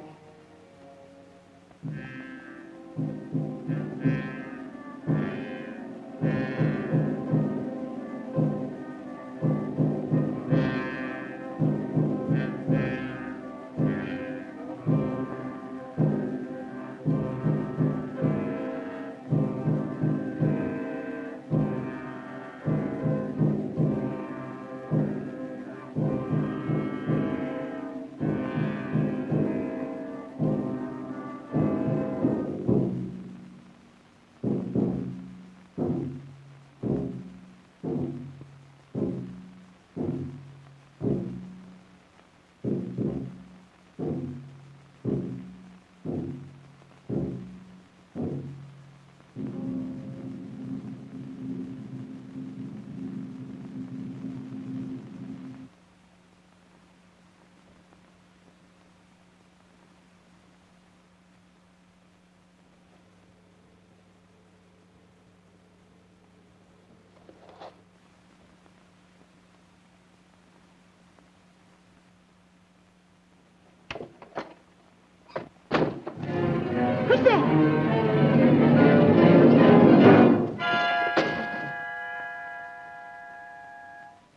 Who's there?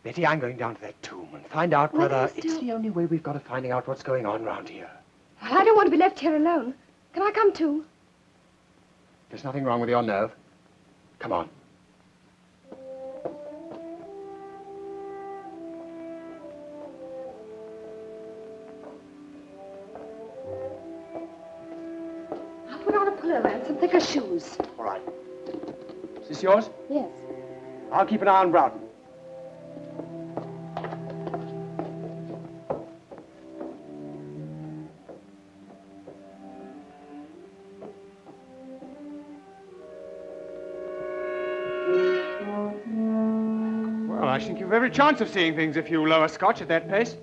Betty, I'm going down to that tomb and find out whether it's the only way we've got of finding out what's going on around here. Well, I don't want to be left here alone. Can I come too? There's nothing wrong with your nerve. Come on. I'll put on a pullover and some thicker shoes. All right. Is this yours? Yes. I'll keep an eye on Broughton. Well, I think you've every chance of seeing things if you lower Scotch at that pace.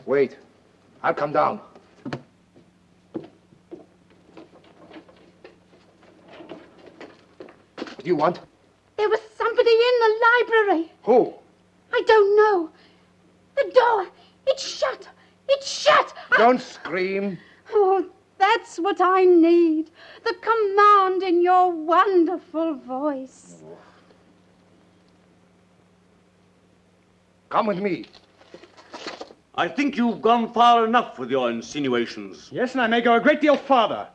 Wait. I'll come down. What do you want? There was somebody in the library. Who? I don't know. The door. It's shut. It's shut. Don't scream. Oh, that's what I need. The command in your wonderful voice. Come with me. I think you've gone far enough with your insinuations. Yes, and I may go a great deal farther.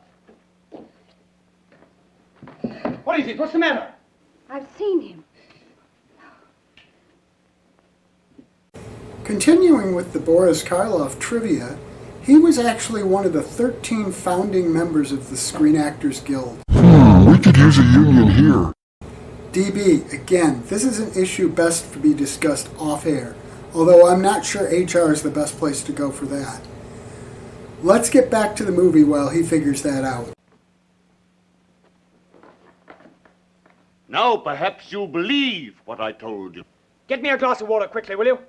What is it? What's the matter? I've seen him. Continuing with the Boris Karloff trivia, he was actually one of the 13 founding members of the Screen Actors Guild. We could use a union here. DB, again, this is an issue best to be discussed off-air, although I'm not sure HR is the best place to go for that. Let's get back to the movie while he figures that out. Now perhaps you'll believe what I told you. Get me a glass of water quickly, will you?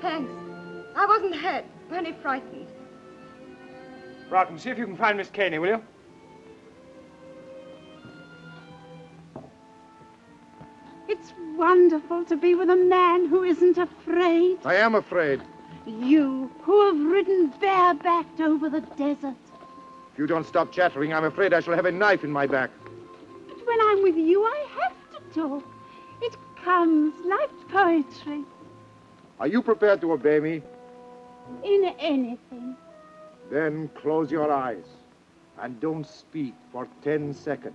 Thanks. I wasn't hurt, only frightened. Broughton, see if you can find Miss Caney, will you? It's wonderful to be with a man who isn't afraid. I am afraid. You, who have ridden barebacked over the desert. If you don't stop chattering, I'm afraid I shall have a knife in my back. But when I'm with you, I have to talk. It comes like poetry. Are you prepared to obey me? In anything. Then close your eyes and don't speak for 10 seconds.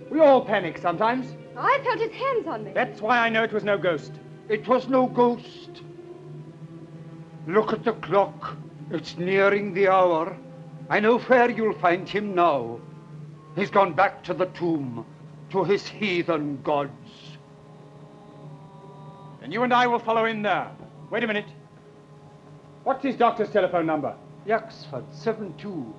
We all panic sometimes. I felt his hands on me. That's why I know it was no ghost. It was no ghost. Look at the clock. It's nearing the hour. I know where you'll find him now. He's gone back to the tomb, to his heathen gods. And you and I will follow in there. Wait a minute. What's his doctor's telephone number? Yaxford 72.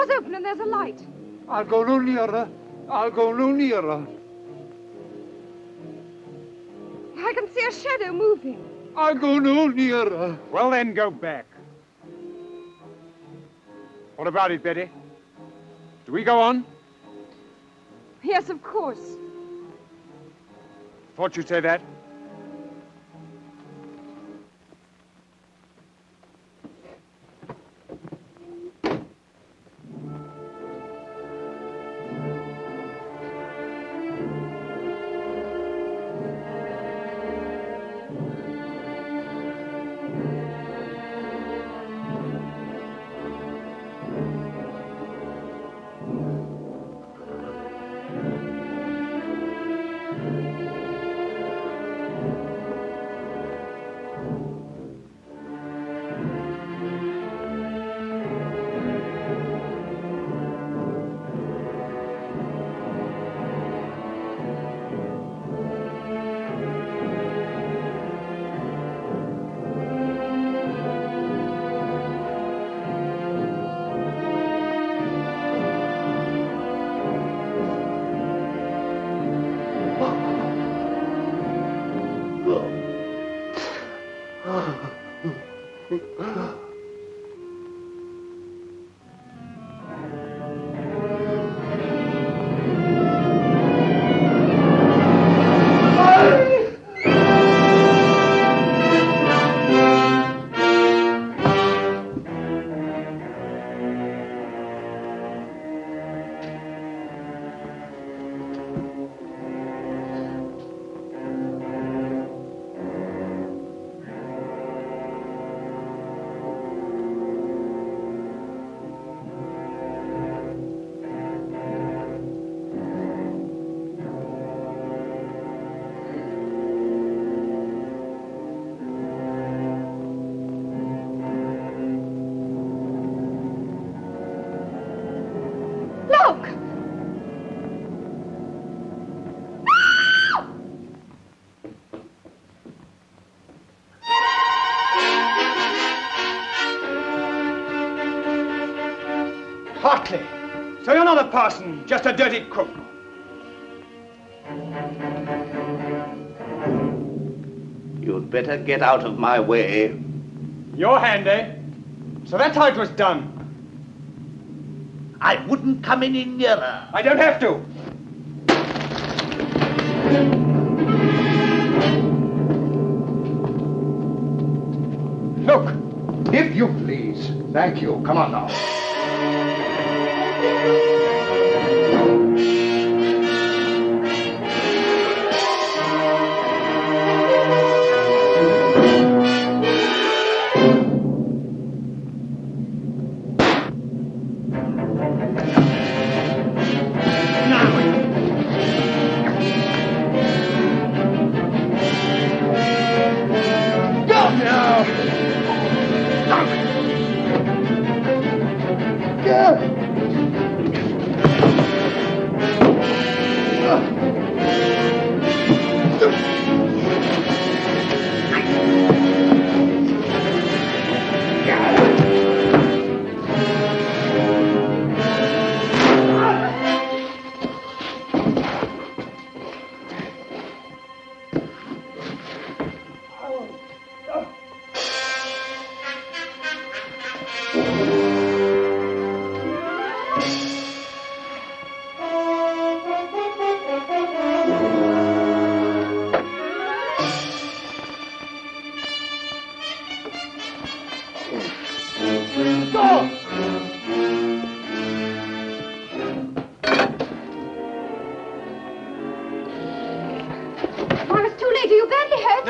door's open and there's a light. I'll go no nearer. I'll go no nearer. I can see a shadow moving. I'll go no nearer. Well, then, go back. What about it, Betty? Do we go on? Yes, of course. Thought you'd say that. Hartley! So you're not a parson, just a dirty crook. You'd better get out of my way. Your hand, eh? So that's how it was done. I wouldn't come any nearer. I don't have to. Look, if you please. Thank you. Come on now.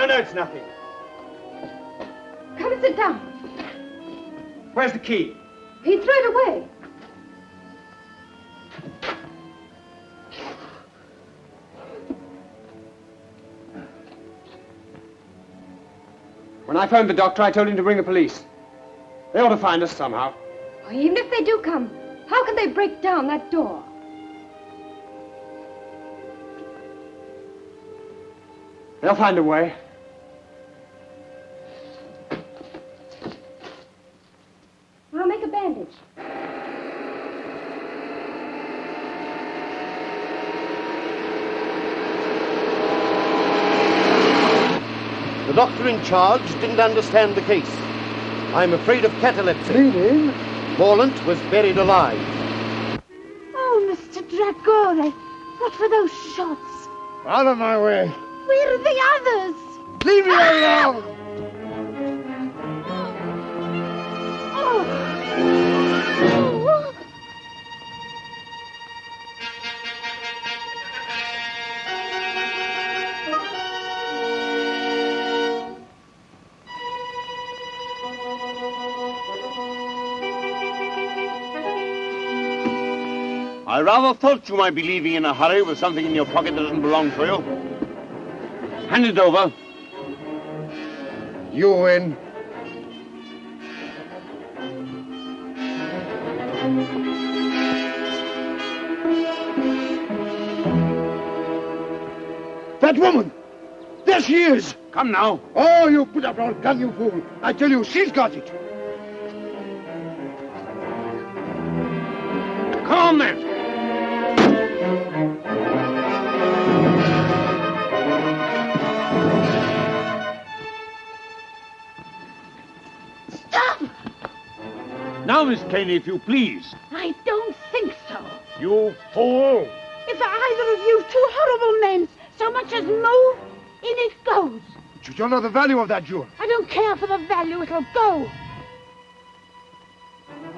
No, it's nothing. Come and sit down. Where's the key? He threw it away. When I phoned the doctor, I told him to bring the police. They ought to find us somehow. Well, even if they do come, how can they break down that door? They'll find a way. I'll make a bandage. The doctor in charge didn't understand the case. I'm afraid of catalepsy. Meaning? Morlant was buried alive. Oh, Mr. Dragore, what were those shots? Out of my way. Where are the others? Leave me alone! Oh. I rather thought you might be leaving in a hurry with something in your pocket that doesn't belong to you. Hand it over. You win. That woman! There she is! Come now. Oh, you put up your gun, you fool! I tell you, she's got it! Come on, then. Now, Miss Caney, if you please. I don't think so. You fool! If either of you two horrible men so much as move, in it goes. But you don't know the value of that jewel. I don't care for the value, it'll go.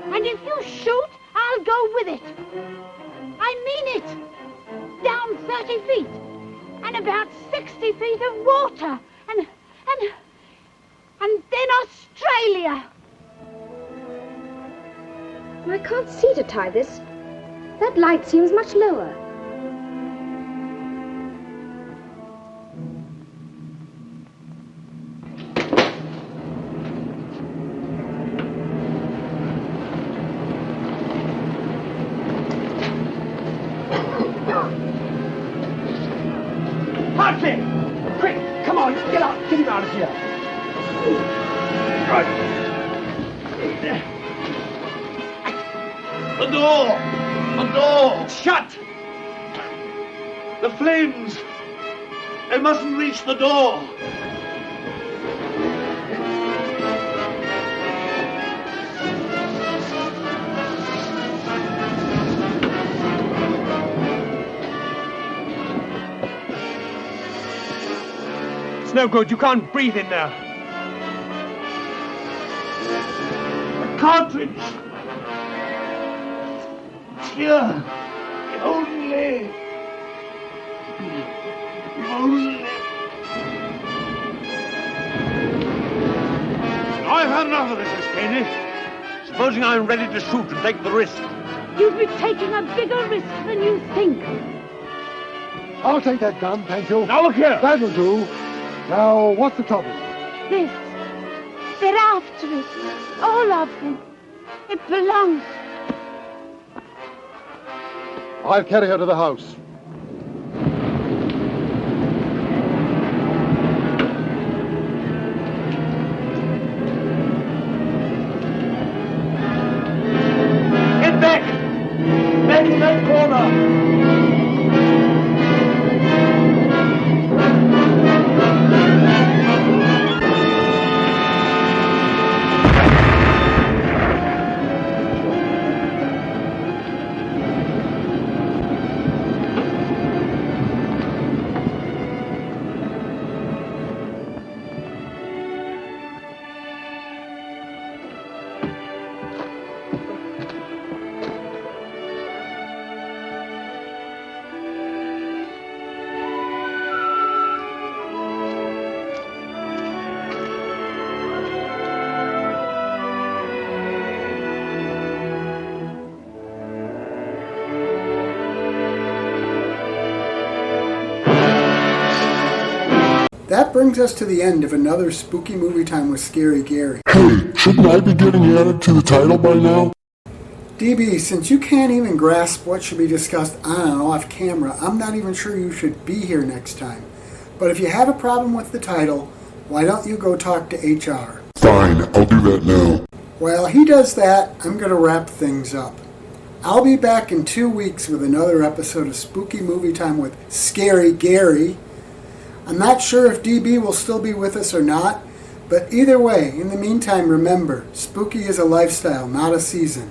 And if you shoot, I'll go with it. I mean it. Down 30 feet. And about 60 feet of water. And then Australia. I can't see to tie this. That light seems much lower. Hartley! Quick! Come on, get out! Get him out of here! Right. The door! The door! It's shut! The flames! They mustn't reach the door! It's no good, you can't breathe in there. A cartridge! Here! If only! If only! I've had enough of this, Miss Caney. Supposing I'm ready to shoot and take the risk. You'd be taking a bigger risk than you think. I'll take that gun, thank you. Now look here. That'll do. Now, what's the trouble? This. They're after it. All of them. It belongs. I'll carry her to the house. Get back! Back in that corner! That brings us to the end of another spooky movie time with Scary Gary. Hey, shouldn't I be getting added to the title by now? DB, since you can't even grasp what should be discussed on and off camera, I'm not even sure you should be here next time. But if you have a problem with the title, why don't you go talk to HR? Fine, I'll do that now. While he does that, I'm going to wrap things up. I'll be back in 2 weeks with another episode of Spooky Movie Time with Scary Gary. I'm not sure if DB will still be with us or not, but either way, in the meantime, remember, spooky is a lifestyle, not a season.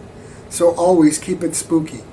So always keep it spooky.